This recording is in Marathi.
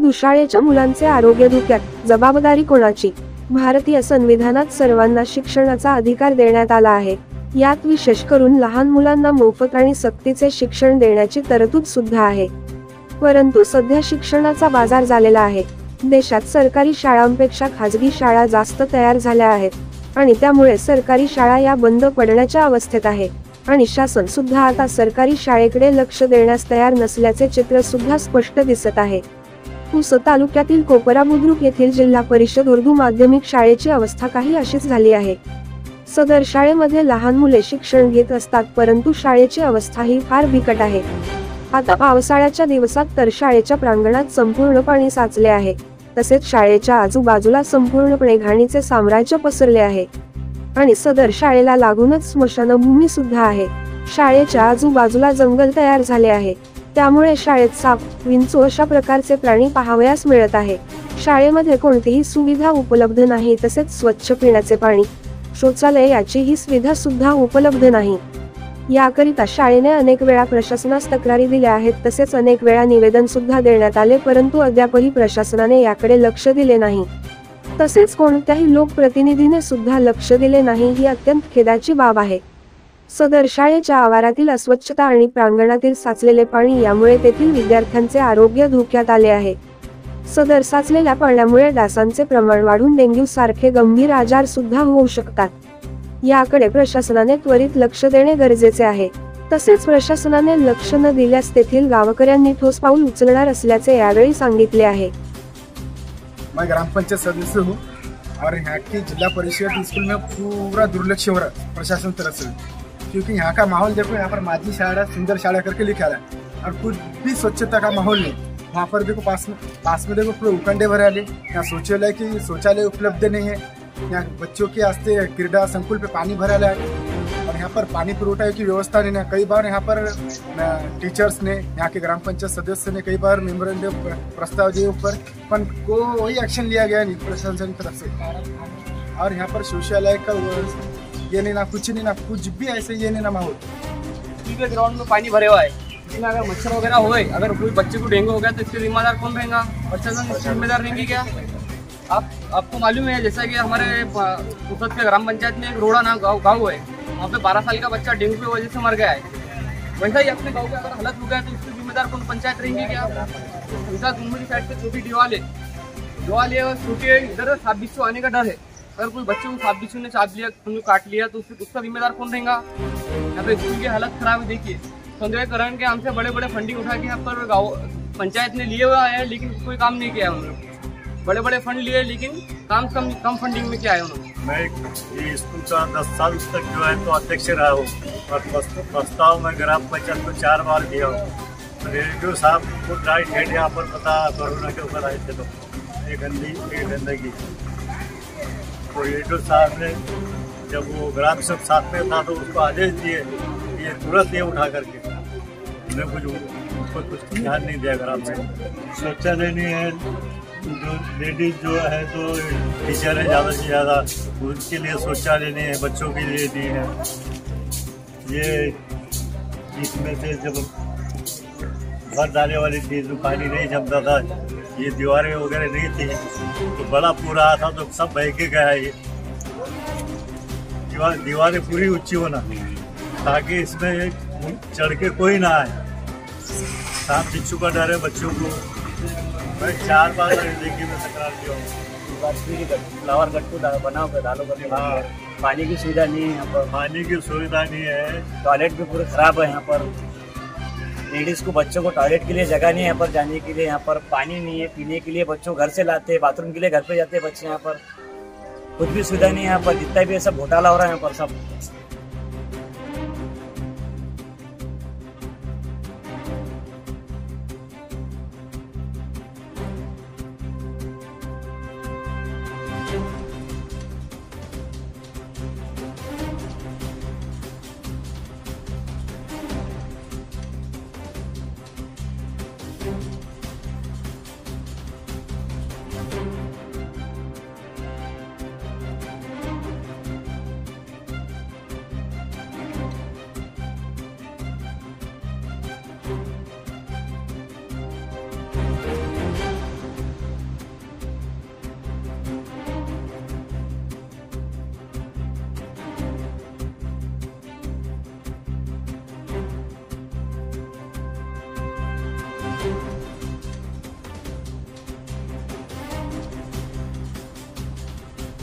परंतु शाळेच्या मुलांचे आरोग्य धोक्यात, जबाबदारी कोणाची? भारतीय संविधानात सर्वांना शिक्षणाचा अधिकार देण्यात आला आहे. यात विशेष करून लहान मुलांना मोफत आणि सक्तीचे शिक्षण देण्याची तरतूद सुद्धा आहे. परंतु सध्या शिक्षणाचा बाजार झालेला आहे. देशात सरकारी शाळांपेक्षा खाजगी शाळा जास्त तयार झाल्या आहेत आणि त्यामुळे सरकारी शाळा या बंद पडण्याच्या अवस्थेत आहे आणि शासन सुद्धा आता सरकारी शाळेकडे लक्ष देण्यास तयार नसल्याचे चित्र सुद्धा स्पष्ट दिसत आहे. पुसद तालुक्यातील कोपरा बुद्रुक येथील जिल्हा परिषद उर्दू माध्यमिक शाळेची अवस्था काही अशीच झाली आहे. सदर शाळेमध्ये लहान मुले शिक्षण घेत असतात, परंतु शाळेची अवस्था ही फार बिकट आहे. आता पावसाळ्याच्या दिवसात तर शाळेच्या प्रांगणात संपूर्ण पाणी साचले आहे. तसेच शाळेच्या आजूबाजूला संपूर्णपणे घाणीचे साम्राज्य पसरले आहे आणि सदर शाळेला लागूनच स्मशानभूमी सुद्धा आहे. शाळेच्या आजूबाजूला जंगल तयार झाले आहे, त्यामुळे शाळेत साप, विंचू अशा प्रकारचे प्राणी पाहावयास मिळत आहे. शाळेमध्ये कोणतीही सुविधा उपलब्ध नाही. तसेच स्वच्छ पिण्याचे पाणी, शौचालय याचीही सुविधा सुद्धा उपलब्ध नाही. याकरिता शाळेने अनेक वेळा प्रशासनास तक्रारी दिल्या आहेत. तसेच अनेक वेळा निवेदन सुद्धा देण्यात आले, परंतु अद्यापही प्रशासनाने याकडे लक्ष दिले नाही. तसेच कोणत्याही लोकप्रतिनिधीने सुद्धा लक्ष दिले नाही, ही अत्यंत खेदाची बाब आहे. सदर शाळेच्या आवारातील अस्वच्छता आणि प्रांगणातील साचलेले पाणी यामुळे तेथील विद्यार्थ्यांचे आरोग्य धोक्यात आले आहे. सदर साचलेल्या पाण्यामुळे डासांचे प्रमाण वाढून डेंग्यू सारखे गंभीर आजार सुद्धा होऊ शकतात. याकडे प्रशासनाने त्वरित लक्ष देणे गरजेचे आहे. तसेच प्रशासनाने लक्ष न दिल्यास तेथील गावकऱ्यांनी ठोस पाऊल उचलणार असल्याचे यावेळी सांगितले आहे. मैं ग्राम पंचायत सदस्य हूँ और यहाँ की जिला परिषद स्कूल में पूरा दुर्लक्ष्य हो रहा है प्रशासन तरफ से, क्योंकि यहाँ का माहौल देखो, यहाँ पर माझी शाला, सुंदर शाला करके लिखा है और कुछ भी स्वच्छता का माहौल नहीं. वहाँ पर देखो पास में देखो पूरे उकंडे भरे आले. यहाँ शौचालय उपलब्ध नहीं है. यहाँ बच्चों के वास्ते क्रीड़ा संकुल पे पानी भरा है और यहाँ पर पानी पुरवठा की व्यवस्था नहीं है. कई बार यहाँ पर टीचर्स ने, यहाँ के ग्राम पंचायत सदस्य ने कई बार मेमोरेंडम प्रस्ताव दिए ऊपर, पर कोई एक्शन लिया गया नहीं प्रशासन की तरफ से. और यहाँ पर शौचालय का ये नहीं ना कुछ नहीं ना कुछ भी ऐसे ये नहीं ना माहौल. ग्राउंड में पानी भरे हुआ है, इसमें अगर मच्छर वगैरह हो गए, अगर कोई बच्चे को डेंगू हो गया तो इसके जिम्मेदार कौन रहेगा? प्रशासन इसके जिम्मेदार रहेंगे क्या? आपको मालूम है जैसा कि हमारे पुसद के ग्राम पंचायत में एक रोड़ा नाम गाँव है, वहाँ पे 12 साल का बच्चा डेंगू की वजह से मर गया है. वैसा ही अपने गाँव के अगर हालत हो गया तो इसके जिम्मेदार कौन? पंचायत रहेंगी क्या? उनका गुमरी साइड पे छोटी दीवार है और छोटे इधर सांप बिच्छू आने का डर है. अगर कोई बच्चे को सांप बिच्छू ने चाप लिया, काट लिया तो उसका जिम्मेदार कौन रहेगा? यहाँ पे स्कूल की हालत खराब है. देखिए सौंदर्यकरण के हमसे बड़े बड़े फंडिंग उठा के यहाँ पर गाँव पंचायत ने लिए हुआ है, लेकिन कोई काम नहीं किया उन्होंने. बड़े बड़े फंड लिए लेकिन काम कम फंडिंग में किया है उन्होंने. मैं स्कूल का 10 साल तक जो है तो अध्यक्ष रहा हूँ और प्रस्ताव में ग्राम पंचायत को 4 बार दिया हूँ. रेडियो साहब को डाइट हेड यहाँ पर पता कोरोना के ऊपर आए थे तो ये गंदगी, तो रेडियो साहब ने जब वो ग्राम सब साथ में था तो उसको आदेश दिए, ये तुरंत ये उठा करके उन्हें कुछ ध्यान नहीं दिया. ग्राम में शौचालय नहीं है, जो लेडीज जो है तो टीचर है ज़्यादा से ज़्यादा, उनके लिए शौचालय नहीं है, बच्चों के लिए नहीं है. ये इसमें से जब भर डालने वाली चीज़ पानी नहीं जमता था, ये दीवारें वगैरह नहीं थी तो बड़ा पूरा आया था तो सब बह के गया. ये दीवारें पूरी ऊंची होना ताकि इसमें चढ़ के कोई ना आए. सांप बिच्छू का डर है बच्चों को. मैं 4 बार देखिए मैं तकरार किया हूँ. फ्लावर गट्टू बनाओ डालो करके. हाँ, पानी की सुविधा नहीं है यहाँ पर. पानी की सुविधा नहीं है. टॉयलेट भी पूरे खराब है यहाँ पर. लेडीज को, बच्चों को टॉयलेट के लिए जगह नहीं है यहाँ पर जाने के लिए. यहाँ पर पानी नहीं है पीने के लिए, बच्चों घर से लाते हैं, बाथरूम के लिए घर पे जाते हैं बच्चे. यहाँ पर कुछ भी सुविधा नहीं है. यहाँ पर जितना भी ऐसा घोटाला हो रहा है यहाँ पर सब